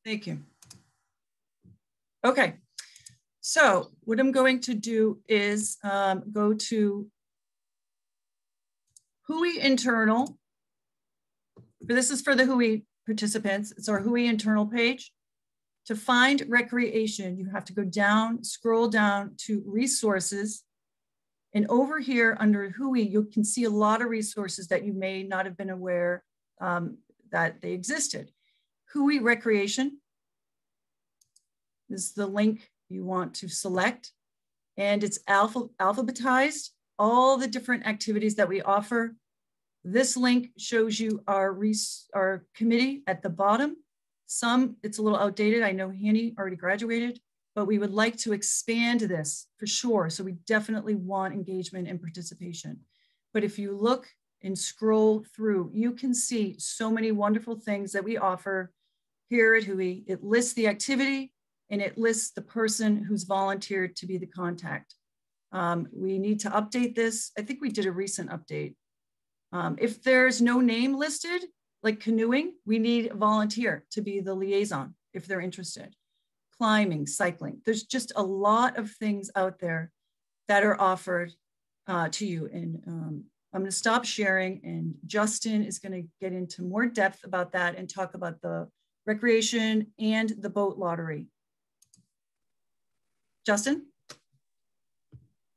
Thank you. Okay, so what I'm going to do is go to WHOI internal. This is for the WHOI participants. It's our WHOI internal page. To find recreation, you have to go down, scroll down to resources. And over here under WHOI, you can see a lot of resources that you may not have been aware that they existed. WHOI Recreation is the link you want to select. And it's alphabetized, all the different activities that we offer. This link shows you our committee at the bottom. Some, it's a little outdated. I know Hanny already graduated, but we would like to expand this for sure. So we definitely want engagement and participation. But if you look and scroll through, you can see so many wonderful things that we offer here at WHOI. It lists the activity and it lists the person who's volunteered to be the contact. We need to update this. I think we did a recent update. If there's no name listed, like canoeing, we need a volunteer to be the liaison if they're interested. Climbing, cycling, there's just a lot of things out there that are offered to you. And I'm gonna stop sharing and Justin is gonna get into more depth about that and talk about the recreation and the boat lottery. Justin?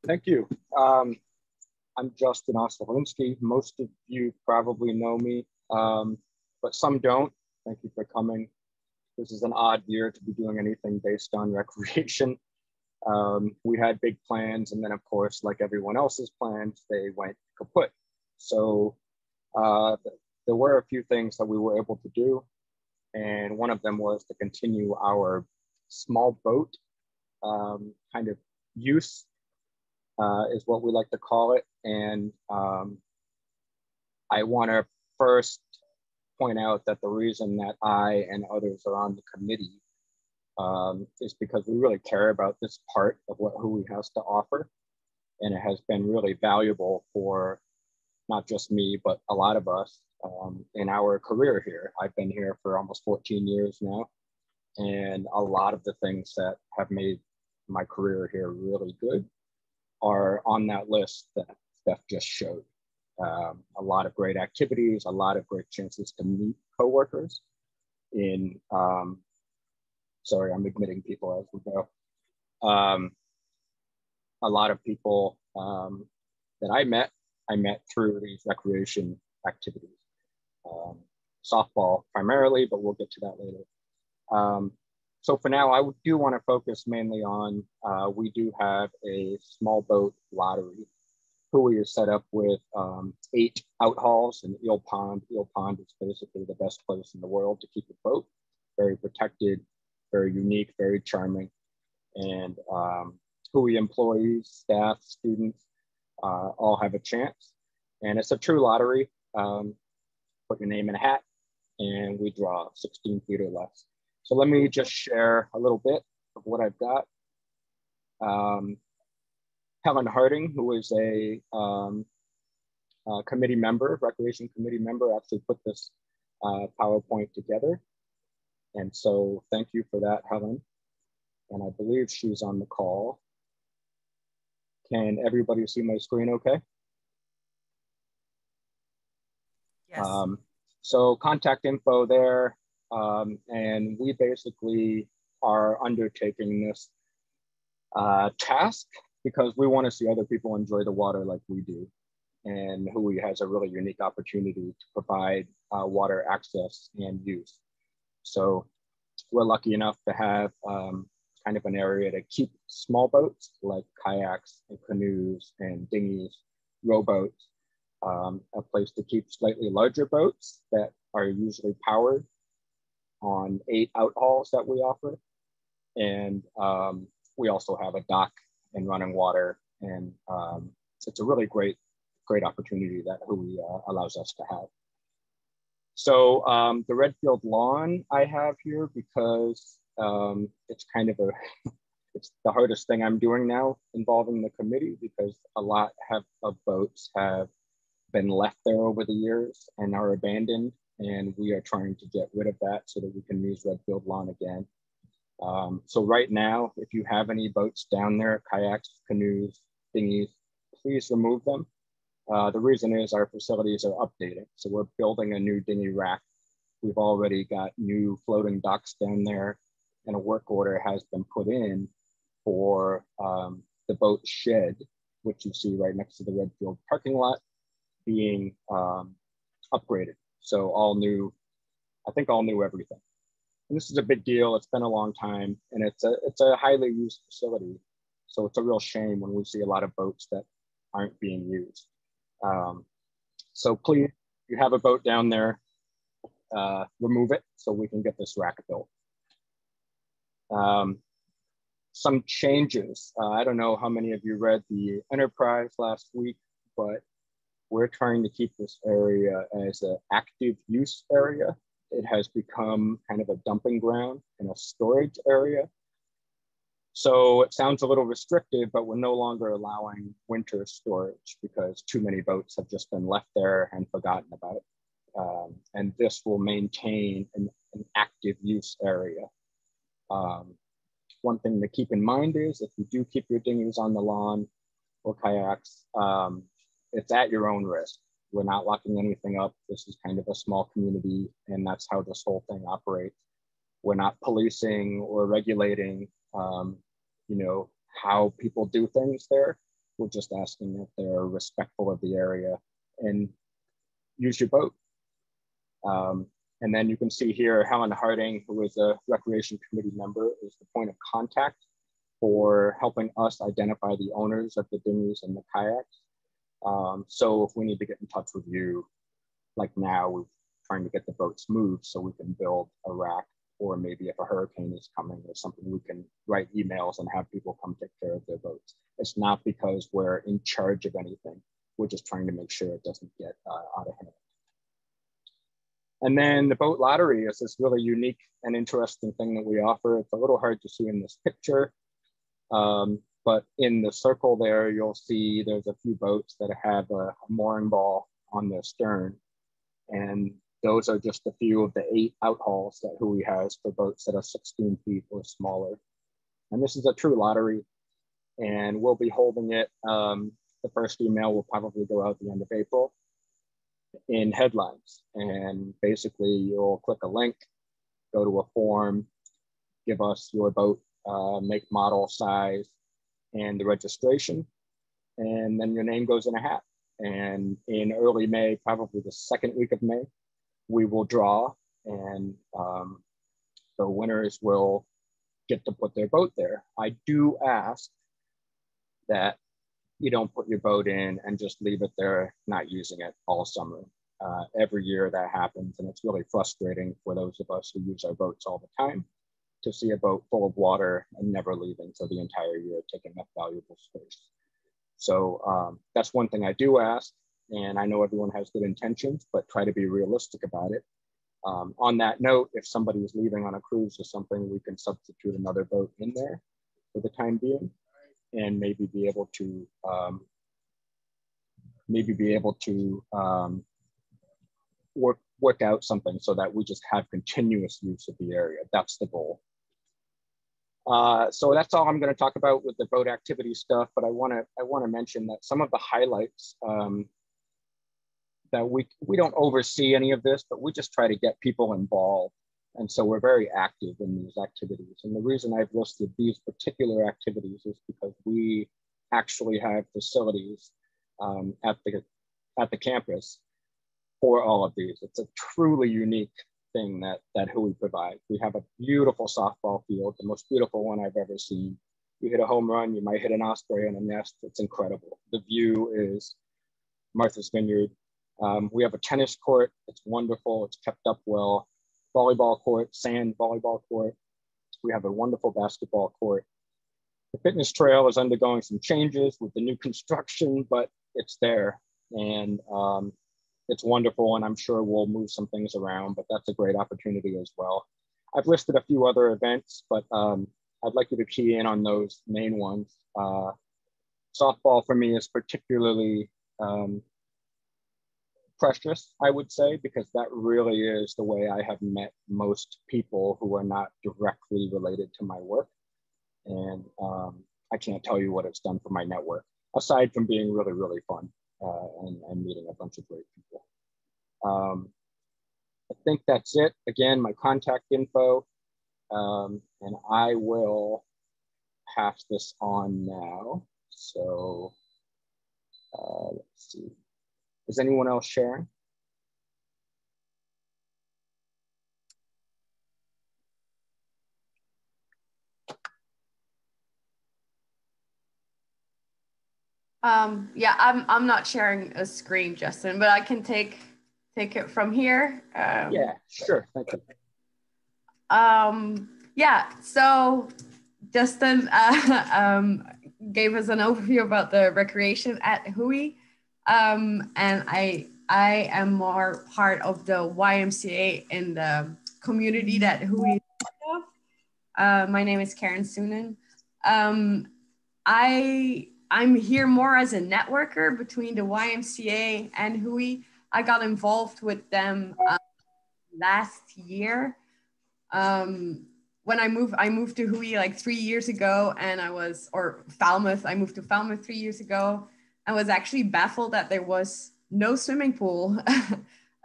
Thank you. I'm Justin Ostalinski. Most of you probably know me, but some don't. Thank you for coming. This is an odd year to be doing anything based on recreation. We had big plans, and then of course, like everyone else's plans, they went kaput. So there were a few things that we were able to do, and one of them was to continue our small boat kind of use is what we like to call it. And I want to first point out that the reason that I and others are on the committee is because we really care about this part of what WHOI has to offer. And it has been really valuable for not just me, but a lot of us in our career here. I've been here for almost 14 years now. And a lot of the things that have made my career here really good are on that list that Steph just showed. A lot of great activities, a lot of great chances to meet coworkers in, sorry, I'm admitting people as we go. A lot of people that I met through these recreation activities. Softball primarily, but we'll get to that later. So for now, I do want to focus mainly on, we do have a small boat lottery. WHOI is set up with 8 outhauls in Eel Pond. Eel Pond is basically the best place in the world to keep a boat. Very protected, very unique, very charming. And WHOI employees, staff, students, all have a chance. And it's a true lottery. Put your name in a hat and we draw 16 feet or less. So let me just share a little bit of what I've got. Helen Harding, who is a committee member, recreation committee member, actually put this PowerPoint together. And so thank you for that, Helen. And I believe she's on the call. Can everybody see my screen okay? Yes. So contact info there. And we basically are undertaking this task because we want to see other people enjoy the water like we do. And WHOI has a really unique opportunity to provide water access and use. So we're lucky enough to have kind of an area to keep small boats like kayaks and canoes and dinghies, rowboats, a place to keep slightly larger boats that are usually powered on 8 outhauls that we offer. And we also have a dock and running water. And it's a really great opportunity that WHOI allows us to have. So the Redfield lawn I have here because it's kind of it's the hardest thing I'm doing now involving the committee because a lot of boats have been left there over the years and are abandoned and we are trying to get rid of that so that we can use Redfield lawn again. So right now, if you have any boats down there, kayaks, canoes, dinghies, please remove them. The reason is our facilities are updating. So we're building a new dinghy rack. We've already got new floating docks down there, and a work order has been put in for the boat shed, which you see right next to the Redfield parking lot, being upgraded. So all new, I think all new everything. And this is a big deal. It's been a long time, and it's a highly used facility. So it's a real shame when we see a lot of boats that aren't being used. So please, if you have a boat down there, remove it so we can get this rack built. Some changes. I don't know how many of you read the Enterprise last week, but we're trying to keep this area as an active use area. It has become kind of a dumping ground and a storage area. So it sounds a little restrictive, but we're no longer allowing winter storage because too many boats have just been left there and forgotten about. And this will maintain an active use area. One thing to keep in mind is if you do keep your dinghies on the lawn or kayaks, it's at your own risk. We're not locking anything up. This is kind of a small community, and that's how this whole thing operates. We're not policing or regulating, you know, how people do things there. We're just asking that they're respectful of the area and use your boat. And then you can see here, Helen Harding, who is a recreation committee member, is the point of contact for helping us identify the owners of the dinghies and the kayaks. So if we need to get in touch with you, like now, we're trying to get the boats moved so we can build a rack, or maybe if a hurricane is coming or something, we can write emails and have people come take care of their boats. It's not because we're in charge of anything. We're just trying to make sure it doesn't get out of hand. And then the boat lottery is this really unique and interesting thing that we offer. It's a little hard to see in this picture, but in the circle there, you'll see there's a few boats that have a mooring ball on their stern. And those are just a few of the 8 outhauls that WHOI has for boats that are 16 feet or smaller. And this is a true lottery, and we'll be holding it. The first email will probably go out at the end of April in headlines. And basically you'll click a link, go to a form, give us your boat, make, model, size, and the registration. And then your name goes in a hat. And in early May, probably the second week of May, we will draw, and the winners will get to put their boat there. I do ask that you don't put your boat in and just leave it there, not using it all summer. Every year that happens, and it's really frustrating for those of us who use our boats all the time to see a boat full of water and never leaving for the entire year, taking up valuable space. So that's one thing I do ask, and I know everyone has good intentions, but try to be realistic about it. On that note, if somebody is leaving on a cruise or something, we can substitute another boat in there for the time being, and maybe be able to work out something so that we just have continuous use of the area. That's the goal. So that's all I'm going to talk about with the boat activity stuff. But I want to mention that some of the highlights that we don't oversee any of this, but we just try to get people involved. And so we're very active in these activities. And the reason I've listed these particular activities is because we actually have facilities at the campus for all of these. It's a truly unique thing that WHOI provides. We have a beautiful softball field, the most beautiful one I've ever seen. You hit a home run, you might hit an osprey in a nest. It's incredible. The view is Martha's Vineyard. We have a tennis court. It's wonderful. It's kept up well. Volleyball court, sand volleyball court. We have a wonderful basketball court. The fitness trail is undergoing some changes with the new construction, but it's there. And it's wonderful, and I'm sure we'll move some things around, but that's a great opportunity as well. I've listed a few other events, but I'd like you to key in on those main ones. Softball for me is particularly precious, I would say, because that really is the way I have met most people who are not directly related to my work. And I can't tell you what it's done for my network, aside from being really, really fun and meeting a bunch of great people. I think that's it. Again, my contact info, and I will pass this on now. So let's see. Is anyone else sharing? Yeah, I'm not sharing a screen, Justin, but I can take it from here. Yeah, sure. Thank you. Yeah, so Justin gave us an overview about the recreation at WHOI, and I am more part of the YMCA in the community that WHOI is part of. My name is Karen Sunan. I'm here more as a networker between the YMCA and WHOI. I got involved with them last year. When I moved to WHOI like 3 years ago, and I moved to Falmouth 3 years ago, and was actually baffled that there was no swimming pool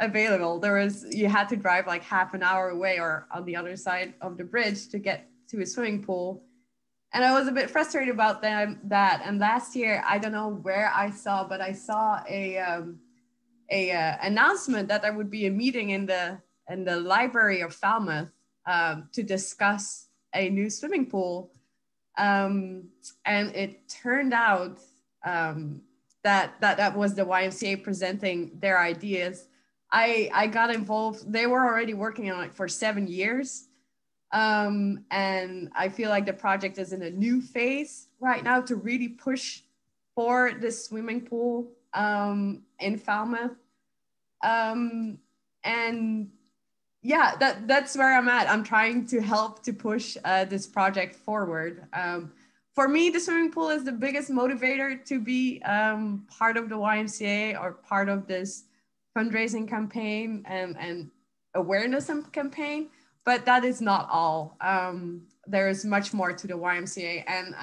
available. You had to drive like half an hour away or on the other side of the bridge to get to a swimming pool. And I was a bit frustrated about that. And last year, I don't know where I saw, but I saw a announcement that there would be a meeting in the library of Falmouth to discuss a new swimming pool. And it turned out that was the YMCA presenting their ideas. I got involved. They were already working on it for 7 years. And I feel like the project is in a new phase right now to really push for this swimming pool in Falmouth. And yeah, that's where I'm at. I'm trying to help to push this project forward. For me, the swimming pool is the biggest motivator to be part of the YMCA or part of this fundraising campaign and awareness campaign. But that is not all. There is much more to the YMCA, and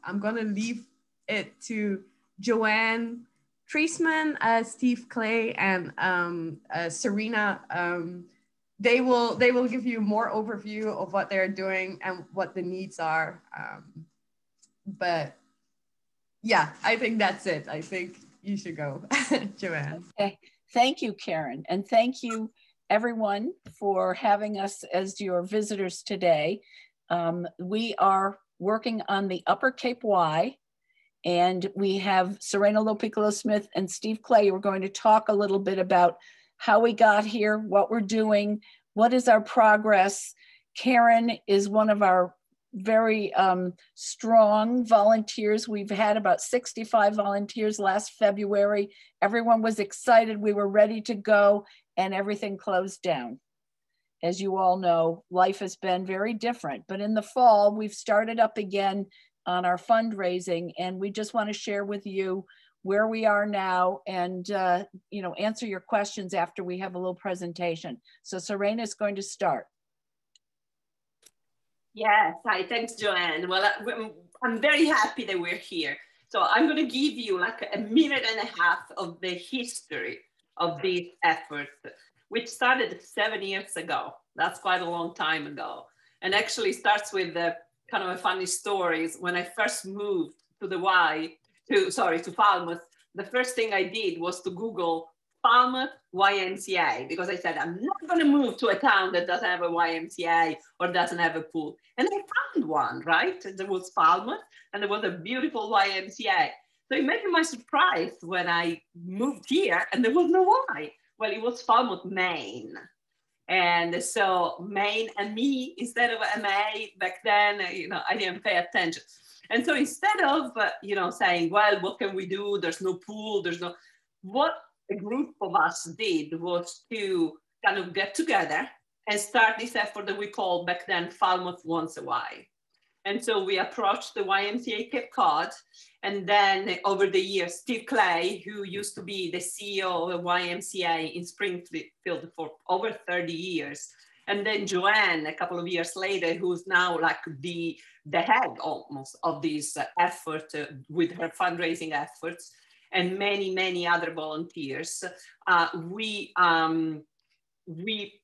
I'm gonna leave it to Joanne Treisman, Steve Clay, and Serena. They will give you more overview of what they're doing and what the needs are. But yeah, I think that's it. I think you should go, Joanne. Okay, thank you, Karen, and thank you everyone for having us as your visitors today. We are working on the Upper Cape Y, and we have Serena Lopiccolo-Smith and Steve Clay. We're going to talk a little bit about how we got here, what we're doing, what is our progress. Karen is one of our very strong volunteers. We've had about 65 volunteers last February. Everyone was excited. We were ready to go, and everything closed down. As you all know, life has been very different, but in the fall, we've started up again on our fundraising, and we just want to share with you where we are now and answer your questions after we have a little presentation. So Serena is going to start. Yes, hi, thanks, Joanne. Well, I'm very happy that we're here. So I'm going to give you like a minute and a half of the history of this effort, which started 7 years ago. That's quite a long time ago. And actually starts with the kind of a funny stories. When I first moved to to Falmouth, the first thing I did was to Google Falmouth YMCA, because I said, I'm not going to move to a town that doesn't have a YMCA or doesn't have a pool. And I found one, right? There was Falmouth, and there was a beautiful YMCA. So imagine my surprise when I moved here and there was no Y. Well, it was Falmouth, Maine. And so Maine and me, instead of MA back then, I didn't pay attention. And so instead of, saying, well, what can we do? There's no pool, what a group of us did was to kind of get together and start this effort that we called back then Falmouth Once a Y. And so we approached the YMCA Cape Cod. And then over the years, Steve Clay, who used to be the CEO of the YMCA in Springfield for over 30 years. And then Joanne, a couple of years later, who's now like the head almost of this effort with her fundraising efforts, and many, many other volunteers. We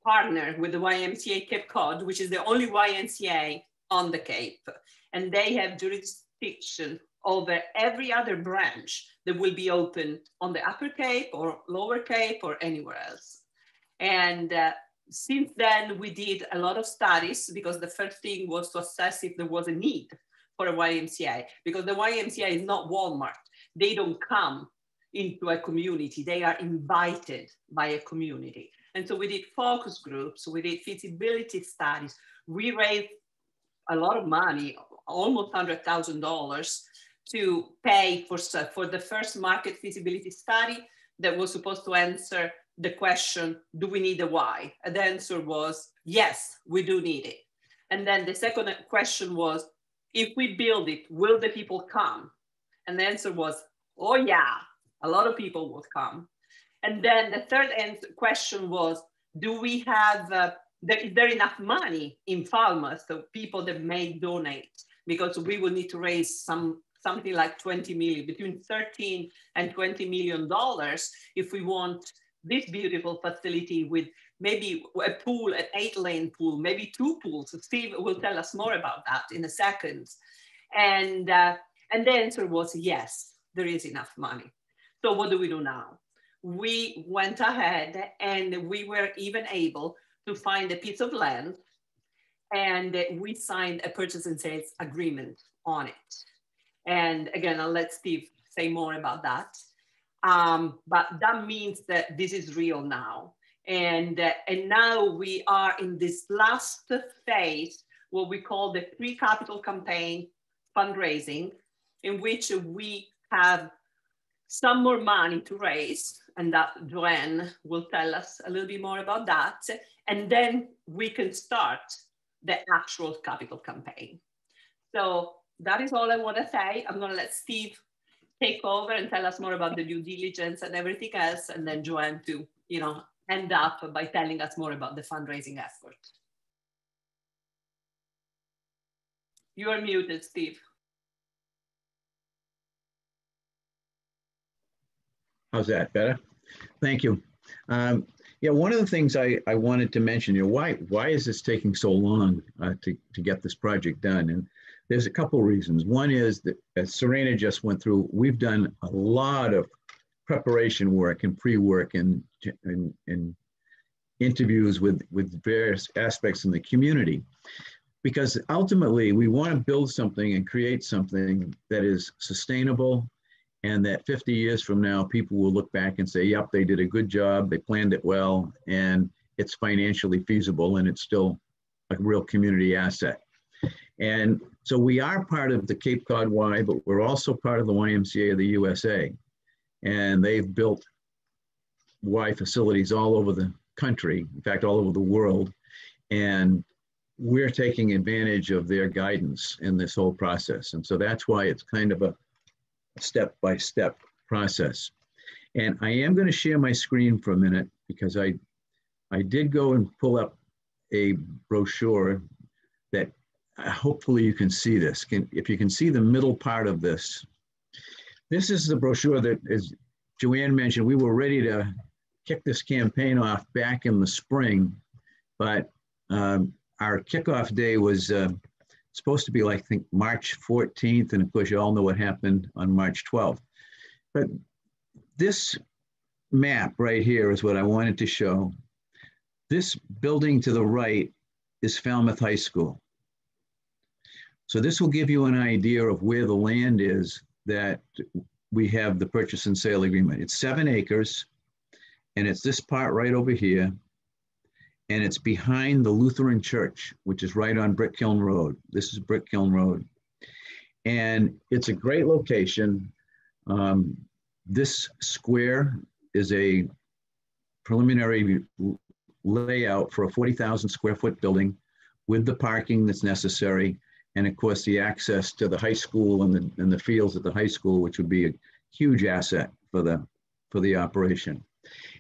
partner with the YMCA Cape Cod, which is the only YMCA on the Cape. And they have jurisdiction over every other branch that will be open on the Upper Cape or Lower Cape or anywhere else. And since then, we did a lot of studies, because the first thing was to assess if there was a need for a YMCA, because the YMCA is not Walmart. They don't come into a community. They are invited by a community. And so we did focus groups, we did feasibility studies. We raised a lot of money, almost $100,000, to pay for the first market feasibility study that was supposed to answer the question, do we need a why? And the answer was, yes, we do need it. And then the second question was, if we build it, will the people come? And the answer was, oh yeah, a lot of people would come. And then the third question was, do we have, is there enough money in Falmouth, so people that may donate? Because we will need to raise something like 20 million, between 13 and $20 million if we want this beautiful facility with maybe a pool, an 8-lane pool, maybe 2 pools. Steve will tell us more about that in a second. And the answer was yes, there is enough money. So what do we do now? We went ahead and we were even able to find a piece of land, and we signed a purchase and sales agreement on it. And again, I'll let Steve say more about that. But that means that this is real now. And now we are in this last phase, what we call the pre-capital campaign fundraising, in which we have some more money to raise, and that Joanne will tell us a little bit more about that. And then we can start the actual capital campaign. So that is all I want to say. I'm going to let Steve take over and tell us more about the due diligence and everything else, and then Joanne to, end up by telling us more about the fundraising effort. You are muted, Steve. How's that? Better? Thank you. Yeah, one of the things I wanted to mention, why is this taking so long to get this project done? And there's a couple of reasons. One is that, as Serena just went through, we've done a lot of preparation work and pre-work and interviews with various aspects in the community, because ultimately we want to build something and create something that is sustainable, and that 50 years from now, people will look back and say, yep, they did a good job, they planned it well, and it's financially feasible, and it's still a real community asset. And so we are part of the Cape Cod Y, but we're also part of the YMCA of the USA. And they've built Y facilities all over the country, in fact, all over the world. And we're taking advantage of their guidance in this whole process. And so that's why it's kind of a step-by-step process. And I am going to share my screen for a minute, because I did go and pull up a brochure that hopefully you can see this. If you can see the middle part of this, this is the brochure that, as Joanne mentioned, we were ready to kick this campaign off back in the spring, but our kickoff day was supposed to be like, I think, March 14th. And of course, you all know what happened on March 12th. But this map right here is what I wanted to show. This building to the right is Falmouth High School. So this will give you an idea of where the land is that we have the purchase and sale agreement. It's 7 acres, and it's this part right over here. And it's behind the Lutheran Church, which is right on Brick Kiln Road. This is Brick Kiln Road. And it's a great location. This square is a preliminary layout for a 40,000 square foot building with the parking that's necessary. And of course, the access to the high school and the fields at the high school, which would be a huge asset for the operation.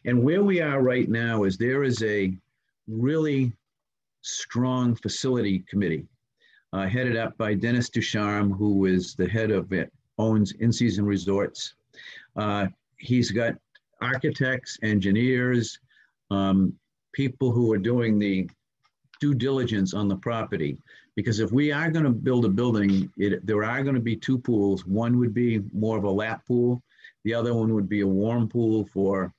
And where we are right now is there is a really strong facility committee headed up by Dennis Ducharme, who is the head of it, owns In-Season Resorts. He's got architects, engineers, people who are doing the due diligence on the property. Because if we are going to build a building, there are going to be two pools. One would be more of a lap pool. The other one would be a warm pool for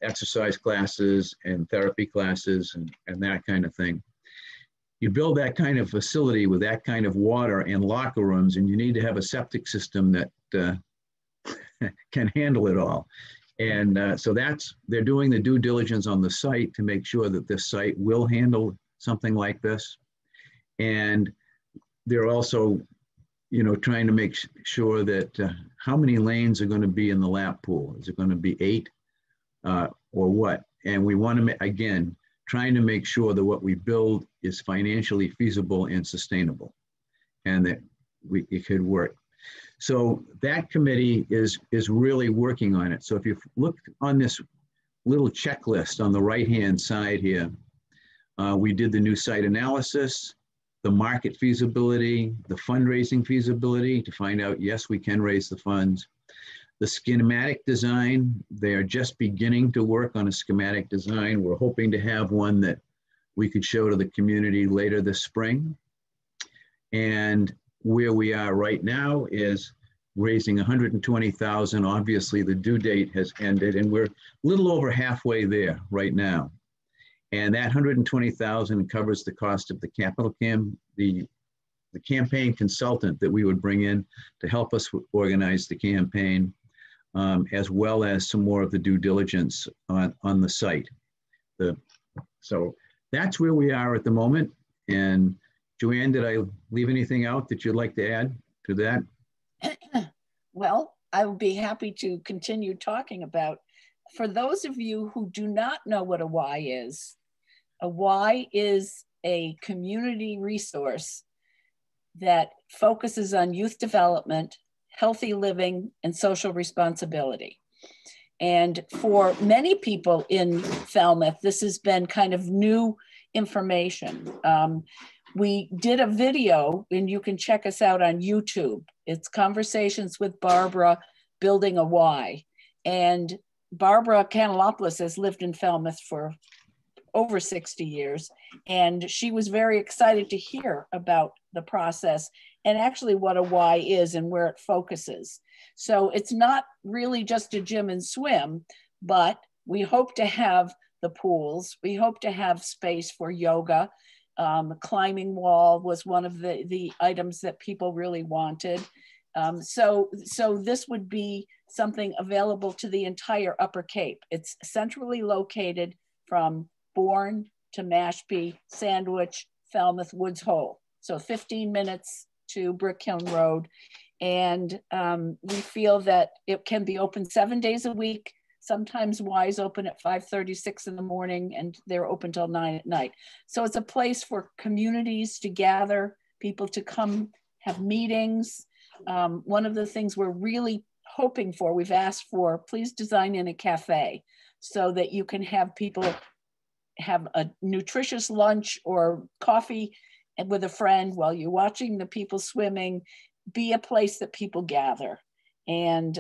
exercise classes and therapy classes and that kind of thing. You build that kind of facility with that kind of water and locker rooms, and you need to have a septic system that can handle it all. And so they're doing the due diligence on the site to make sure that this site will handle something like this. And they're also, trying to make sure that how many lanes are going to be in the lap pool? Is it going to be 8 or what? And we want to, again, trying to make sure that what we build is financially feasible and sustainable, and that it could work. So that committee is really working on it. So if you look on this little checklist on the right-hand side here, we did the new site analysis, the market feasibility, the fundraising feasibility to find out, yes, we can raise the funds. The schematic design, they are just beginning to work on a schematic design. We're hoping to have one that we could show to the community later this spring. And where we are right now is raising $120,000. Obviously, the due date has ended, and we're a little over halfway there right now. And that $120,000 covers the cost of the the campaign consultant that we would bring in to help us organize the campaign, as well as some more of the due diligence on the site. So that's where we are at the moment. And Joanne, did I leave anything out that you'd like to add to that? Well, I would be happy to continue talking about, for those of you who do not know what a Y is, a Y is a community resource that focuses on youth development, healthy living, and social responsibility. And for many people in Falmouth, this has been kind of new information. We did a video, and you can check us out on YouTube. It's Conversations with Barbara, Building a Y. And Barbara Kanelopoulos has lived in Falmouth for over 60 years. And she was very excited to hear about the process and actually what a Y is and where it focuses. So it's not really just a gym and swim, but we hope to have the pools. We hope to have space for yoga. Climbing wall was one of the items that people really wanted. So this would be something available to the entire Upper Cape. It's centrally located from Bourne to Mashpee, Sandwich, Falmouth, Woods Hole. So 15 minutes to Brickhill Road. And we feel that it can be open 7 days a week. Sometimes Y's open at 5:36 in the morning, and they're open till 9 at night. So it's a place for communities to gather, people to come have meetings. One of the things we're really hoping for, we've asked for, please design in a cafe so that you can have people have a nutritious lunch or coffee with a friend while you're watching the people swimming, be a place that people gather. And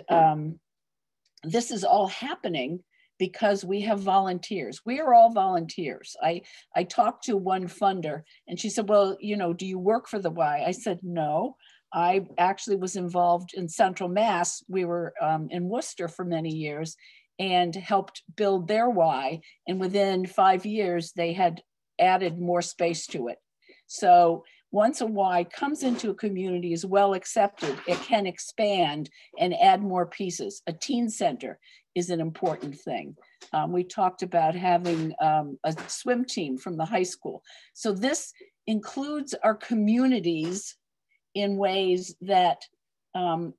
this is all happening because we have volunteers. We are all volunteers. I talked to one funder and she said, well, do you work for the Y? I said, no, I actually was involved in Central Mass. We were in Worcester for many years and helped build their Y. And within 5 years, they had added more space to it. So once a Y comes into a community, is well accepted, it can expand and add more pieces. A teen center is an important thing. We talked about having a swim team from the high school. So this includes our communities in ways that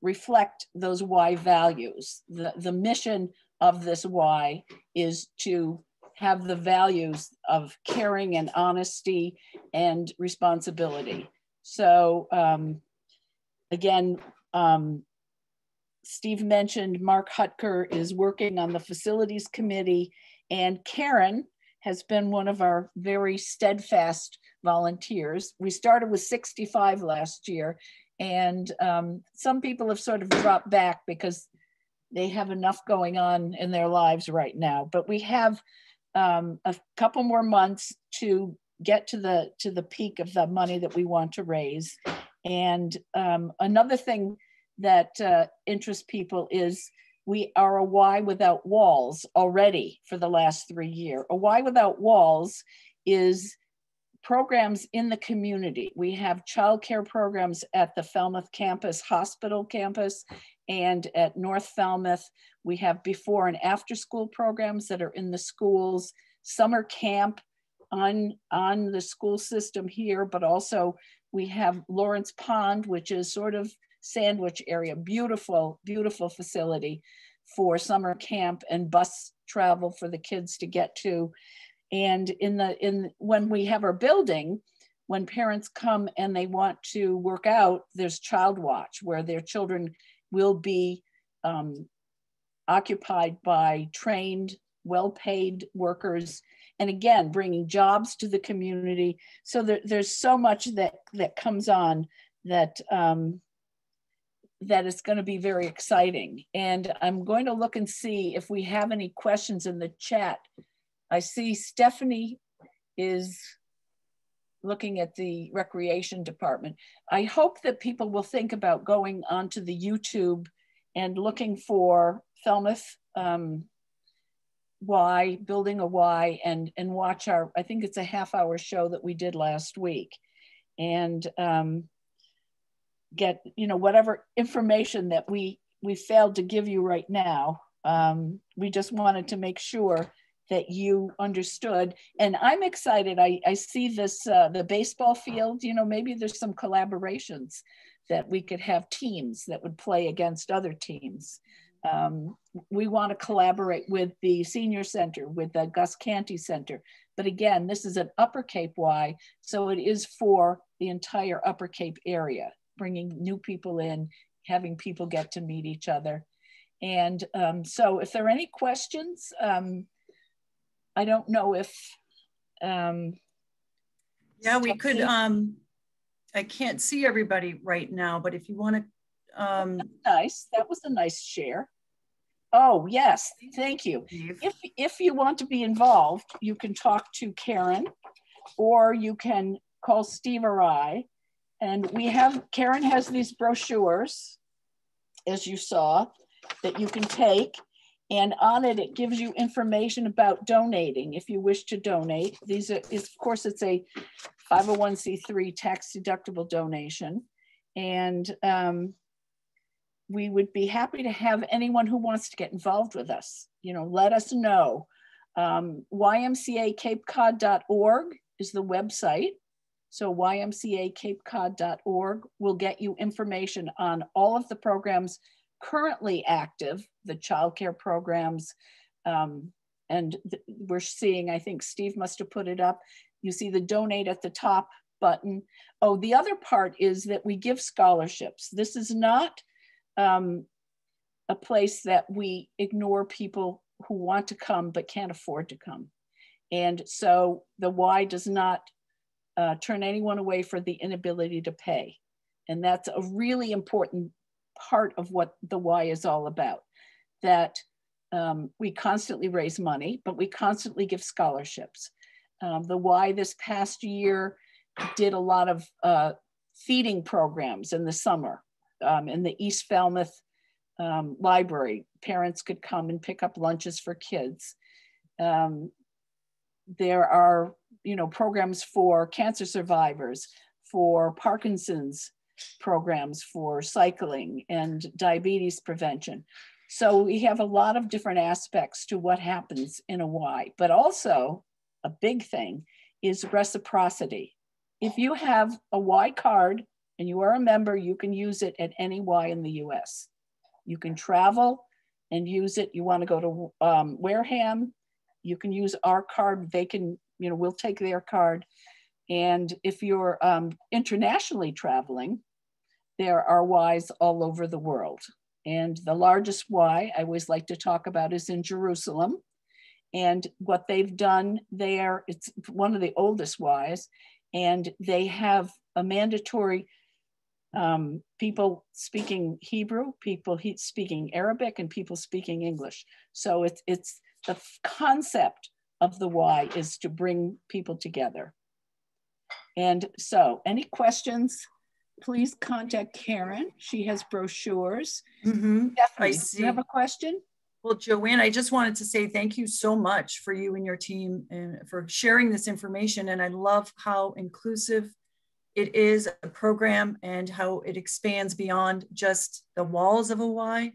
reflect those Y values. The mission of this Y is to have the values of caring and honesty and responsibility. So again, Steve mentioned Mark Hutker is working on the facilities committee, and Karen has been one of our very steadfast volunteers. We started with 65 last year, and some people have sort of dropped back because they have enough going on in their lives right now. But we have a couple more months to get to the peak of the money that we want to raise. And another thing that interests people is we are a Y Without Walls already for the last 3 years. A Y Without Walls is programs in the community. We have childcare programs at the Falmouth campus, hospital campus, and at North Falmouth. We have before and after school programs that are in the schools, summer camp on the school system here, but also we have Lawrence Pond, which is sort of sandwich area, beautiful, beautiful facility for summer camp and bus travel for the kids to get to. And when we have our building, when parents come and they want to work out, there's Child Watch, where their children will be occupied by trained, well-paid workers. And again, bringing jobs to the community. So there's so much that comes on that that is going to be very exciting. And I'm going to look and see if we have any questions in the chat. I see Stephanie is looking at the recreation department. I hope that people will think about going onto the YouTube and looking for Falmouth Y, Building a Y, and watch our, I think it's a half-hour show that we did last week. And get, whatever information that we failed to give you right now. We just wanted to make sure that you understood. And I'm excited. I see this, the baseball field, maybe there's some collaborations that we could have teams that would play against other teams. We want to collaborate with the Senior Center, with the Gus Canty Center. But again, this is an Upper Cape Y, so it is for the entire Upper Cape area, bringing new people in, having people get to meet each other. And so if there are any questions, I don't know if... yeah, we could, I can't see everybody right now, but if you want to... nice, that was a nice share. Oh, yes, thank you. If you want to be involved, you can talk to Karen, or you can call Steve or I. And Karen has these brochures, as you saw, that you can take. And on it, it gives you information about donating if you wish to donate. Of course, it's a 501c3 tax deductible donation. And we would be happy to have anyone who wants to get involved with us. Let us know. YMCACapeCod.org is the website. So YMCACapeCod.org will get you information on all of the programs currently active, the childcare programs. And we're seeing, I think Steve must have put it up. You see the donate at the top button. Oh, the other part is that we give scholarships. This is not a place that we ignore people who want to come but can't afford to come. And so the Y does not turn anyone away for the inability to pay. And that's a really important part of what the Y is all about, that we constantly raise money, but we constantly give scholarships. The Y this past year did a lot of feeding programs in the summer. In the East Falmouth library, parents could come and pick up lunches for kids. There are, programs for cancer survivors, for Parkinson's programs, for cycling and diabetes prevention. So we have a lot of different aspects to what happens in a Y, but also a big thing is reciprocity. If you have a Y card and you are a member, you can use it at any Y in the US. You can travel and use it. You want to go to Wareham, you can use our card. They can, we'll take their card. And if you're internationally traveling, there are Ys all over the world. And the largest Y I always like to talk about is in Jerusalem. And what they've done there, it's one of the oldest Ys, and they have a mandatory people speaking Hebrew, people speaking Arabic, and people speaking English. So it's the concept of the Y is to bring people together. And so any questions, please contact Karen. She has brochures. Mm-hmm. Stephanie, I see. Do you have a question? Well, Joanne, I just wanted to say thank you so much for you and your team and for sharing this information. And I love how inclusive it is a program and how it expands beyond just the walls of a Y.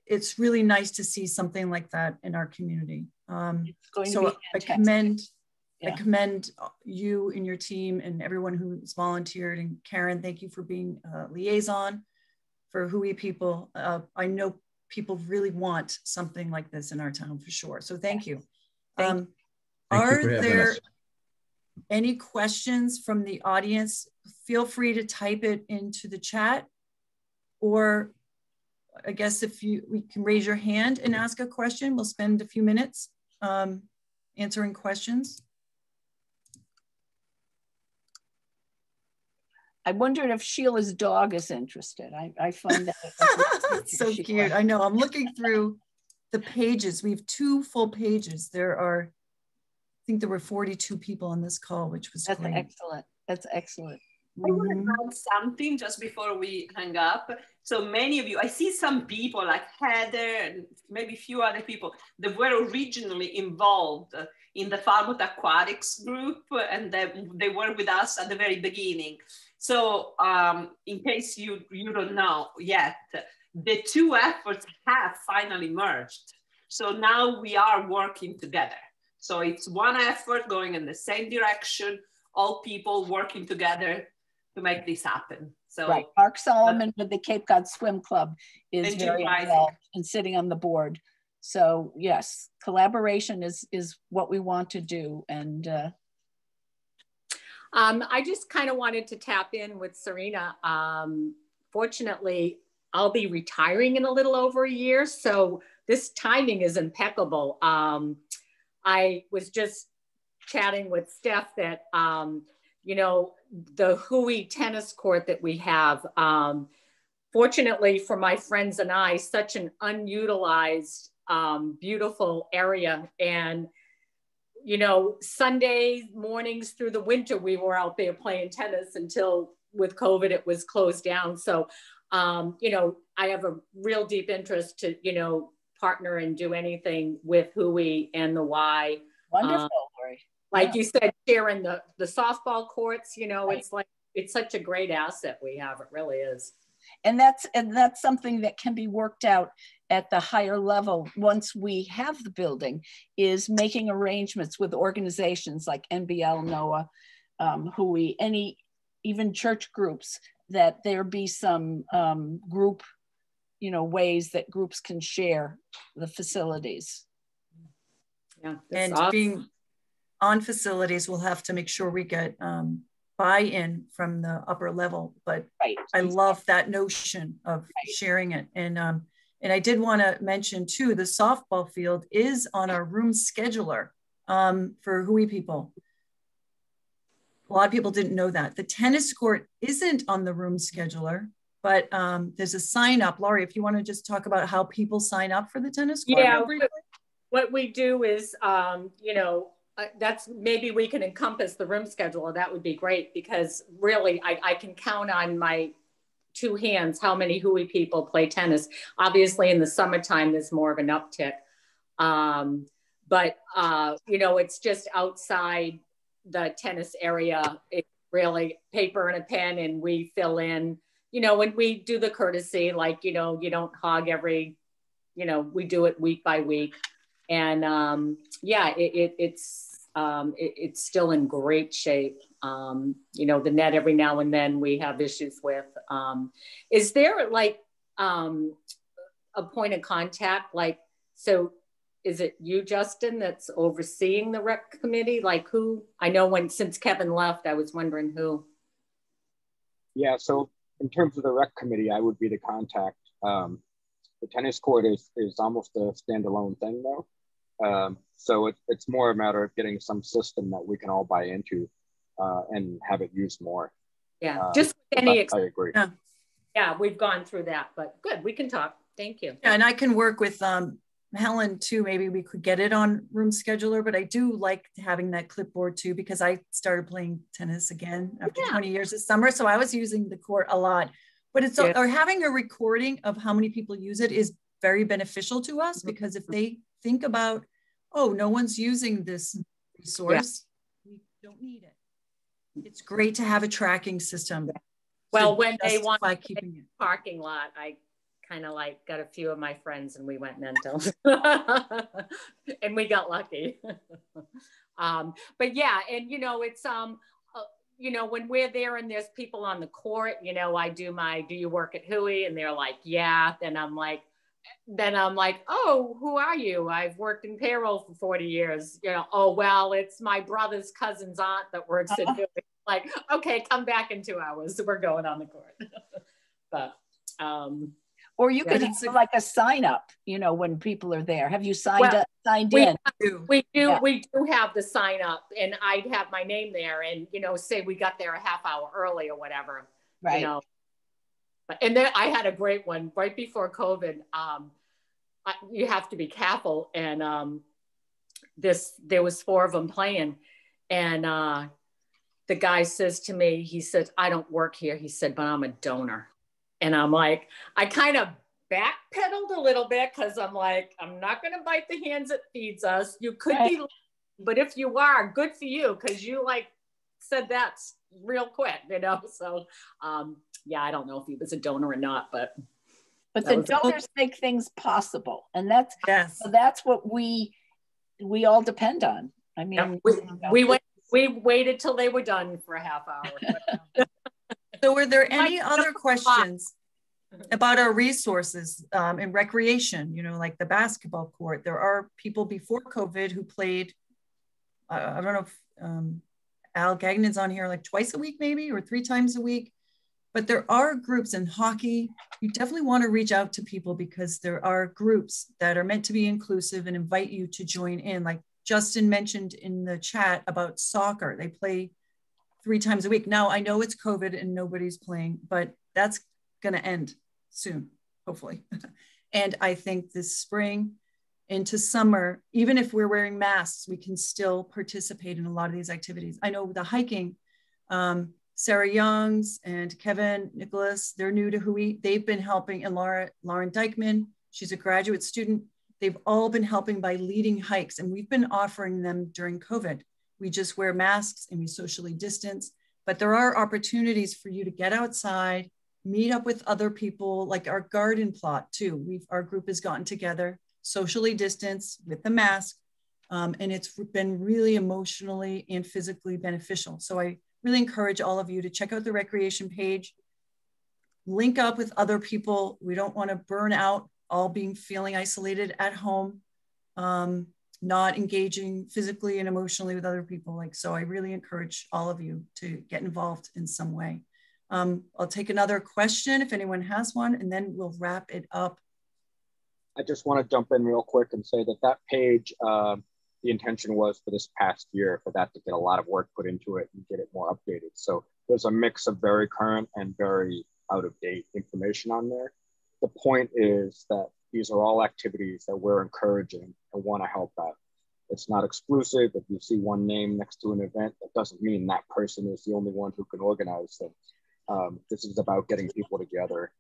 It's really nice to see something like that in our community. So I commend you and your team and everyone who's volunteered. And Karen, thank you for being a liaison for WHOI people. I know people really want something like this in our town for sure. So thank you. Are there any questions from the audience? Feel free to type it into the chat, or I guess we can raise your hand and ask a question. We'll spend a few minutes answering questions. I wondered if Sheila's dog is interested. I find that so cute. I know. I'm looking through the pages. We have 2 full pages. I think there were 42 people on this call, which was great. That's excellent. That's excellent. I want to add something just before we hang up. So many of you, I see some people like Heather and maybe a few other people that were originally involved in the Falmouth Aquatics group, and they were with us at the very beginning. So in case you don't know yet, the 2 efforts have finally merged. So now we are working together. So it's one effort going in the same direction, all people working together to make this happen. So right. Mark Solomon with the Cape Cod Swim Club is very involved and sitting on the board. So yes, collaboration is what we want to do. And I just kind of wanted to tap in with Serena. Fortunately, I'll be retiring in a little over a year, so this timing is impeccable. I was just chatting with Steph that, you know, the WHOI tennis court that we have, fortunately for my friends and I, such an unutilized, beautiful area. And, you know, Sunday mornings through the winter, we were out there playing tennis until with COVID, it was closed down. So, you know, I have a real deep interest to, you know, partner and do anything with WHOI and the Y. Wonderful, Lori. Like you said, sharing the softball courts, you know, it's like, it's such a great asset we have. It really is. And that's something that can be worked out at the higher level once we have the building, is making arrangements with organizations like NBL, NOAA, WHOI, even church groups, that there be some group, you know, ways that groups can share the facilities. Yeah, and awesome. Being on facilities, we'll have to make sure we get buy-in from the upper level. But I love that notion of sharing it. And I did want to mention too, the softball field is on our room scheduler for WHOI people. A lot of people didn't know that. The tennis court isn't on the room scheduler, but there's a sign up. Laurie, if you want to just talk about how people sign up for the tennis court. Yeah, what we do is, you know, that's, maybe we can encompass the room scheduler. That would be great, because really I can count on my 2 hands how many WHOI people play tennis. Obviously in the summertime, there's more of an uptick. But, you know, it's just outside the tennis area. It's really paper and a pen, and we fill in, you know, when we do the courtesy, like, you know, you don't hog every, you know, we do it week by week. And yeah, it's still in great shape. You know, the net every now and then we have issues with. Is there like a point of contact? Like, so is it you, Justin, that's overseeing the rec committee? Like who? I know since Kevin left, I was wondering who. Yeah, so in terms of the rec committee, I would be the contact. The tennis court is almost a standalone thing though. So it's more a matter of getting some system that we can all buy into and have it used more. Yeah, just any. I agree. Yeah, we've gone through that, but good, we can talk. Thank you. Yeah, and I can work with Helen too. Maybe we could get it on Room Scheduler, but I do like having that clipboard too, because I started playing tennis again after 20 years this summer. So I was using the court a lot, but it's or having a recording of how many people use it is very beneficial to us, because if they think about, oh, no one's using this resource, we don't need it. It's great to have a tracking system. Well, when they want keeping it parking lot, I kind of like got a few of my friends and we went mental and we got lucky. But yeah, and you know, it's you know, when we're there and there's people on the court, you know, I do you work at WHOI? And they're like, yeah. Then I'm like, oh, who are you? I've worked in payroll for 40 years. You know, oh, well, it's my brother's cousin's aunt that works at WHOI. Like, okay, come back in 2 hours. We're going on the court. But, or you could have like a sign up, you know, when people are there. Have you signed in? We do have the sign up, and I'd have my name there, and, you know, say we got there a half hour early or whatever, right? You know. And then I had a great one right before COVID. You have to be careful, and there was 4 of them playing, and the guy says to me, he said, I don't work here. He said, but I'm a donor. And I'm like, I kind of backpedaled a little bit, because I'm like, I'm not going to bite the hands that feeds us. You could be, but if you are, good for you, because you like said that real quick, you know. So yeah, I don't know if he was a donor or not, but the donors make things possible, and that's what we all depend on. I mean, we waited till they were done for a half hour. So were there any other questions about our resources in recreation, you know, like the basketball court? There are people before COVID who played, I don't know if Al Gagnon's on here like twice a week maybe, or 3 times a week. But there are groups in hockey. You definitely want to reach out to people, because there are groups that are meant to be inclusive and invite you to join in. Like Justin mentioned in the chat about soccer. They play 3 times a week. Now, I know it's COVID and nobody's playing, but that's going to end soon, hopefully. And I think this spring into summer, even if we're wearing masks, we can still participate in a lot of these activities. I know the hiking, Sarah Youngs and Kevin Nicholas, they're new to WHOI. They've been helping, and Lauren Dykman, she's a graduate student. They've all been helping by leading hikes, and we've been offering them during COVID. We just wear masks and we socially distance, but there are opportunities for you to get outside, meet up with other people, like our garden plot too. Our group has gotten together, socially distanced with the mask, and it's been really emotionally and physically beneficial. So I really encourage all of you to check out the recreation page, link up with other people. We don't want to burn out all feeling isolated at home, not engaging physically and emotionally with other people. So I really encourage all of you to get involved in some way. I'll take another question if anyone has one, and then we'll wrap it up. I just want to jump in real quick and say that page, the intention was for this past year for that to get a lot of work put into it and get it more updated. So there's a mix of very current and very out of date information on there. The point is that these are all activities that we're encouraging and want to help out. It's not exclusive. If you see one name next to an event, that doesn't mean that person is the only one who can organize things. This is about getting people together.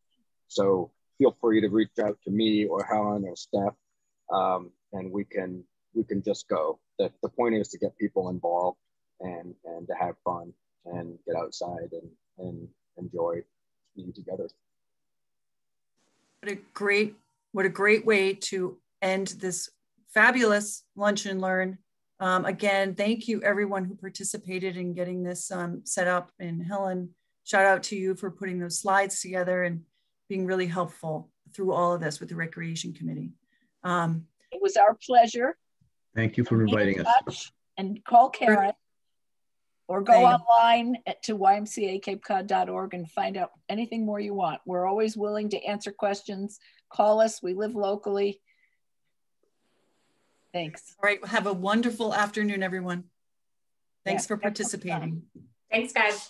So feel free to reach out to me or Helen or Steph, and we can just go. The point is to get people involved and to have fun and get outside and enjoy being together. What a great way to end this fabulous Lunch and Learn. Again, thank you everyone who participated in getting this set up. And Helen, shout out to you for putting those slides together and being really helpful through all of this with the Recreation Committee. It was our pleasure. Thank you for inviting us. And call Karen or go Same. online to ymcacapecod.org and find out anything more you want. We're always willing to answer questions. Call us. We live locally. Thanks. All right. Have a wonderful afternoon, everyone. Thanks Yeah, for participating. Thanks, guys.